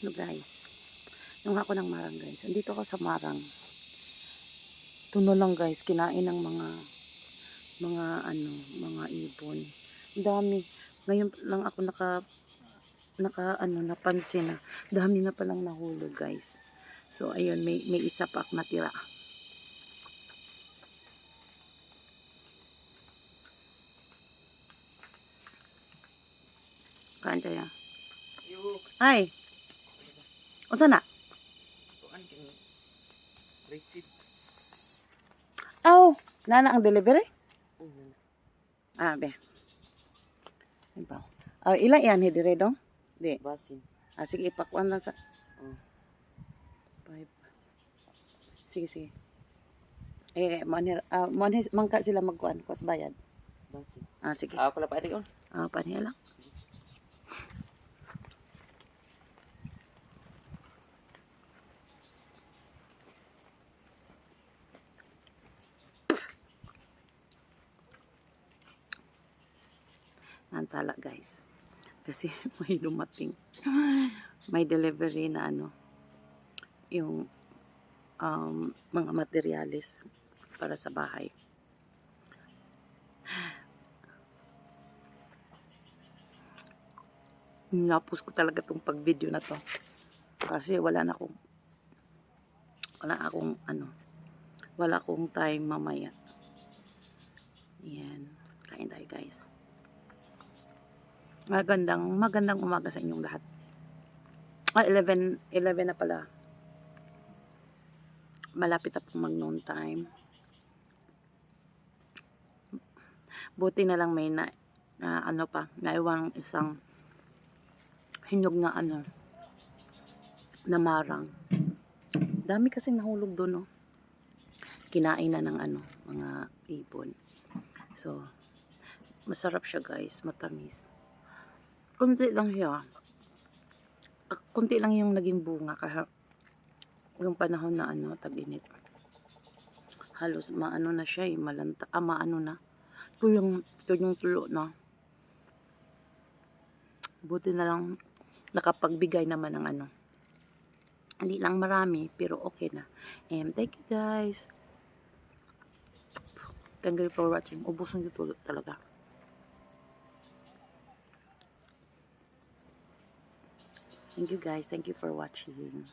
No guys, nung ako ng marang guys, andito ako sa marang. Tuno lang guys, kinain ng mga ibon. Ang dami. Ngayon lang ako napansin na dami na palang nahulog guys. So ayun, may isa pa akong natira. Kain tayo. Ay. Unsa na? Oh, nana ang delivery? Ah, be. Iba. Ah, ilang yan dire dong? Di. Basin. Ah, sige ipakuan lang sa. Oh. 5. Sige, sige. Mangka sila magkuan kos bayad. Basin. Ah, sige. Ako lang pa rin yun. Ah, paniya lang. Nantala guys. Kasi may dumating. May delivery na yung mga materyales para sa bahay. Napos ko talaga tong pag-video na to. Kasi wala akong time mamaya. Yan. Kain tayo guys. Magandang umaga sa inyong lahat. 11 na pala. Malapit na pong mag-noon time. Buti na lang may naiwang isang hinog na na marang. Dami kasing nahulog doon, no. Kinain na ng mga ibon. So, masarap siya guys, matamis. Kunti lang siya. Kunti lang yung naging bunga kasi yung panahon na tag-init. Halos na siya malanta, na. Ito yung tulo na. Buti na lang nakapagbigay naman ng hindi lang marami, pero okay na. And thank you guys. Thank you for watching. Ubusan yung talaga. Thank you guys. Thank you for watching.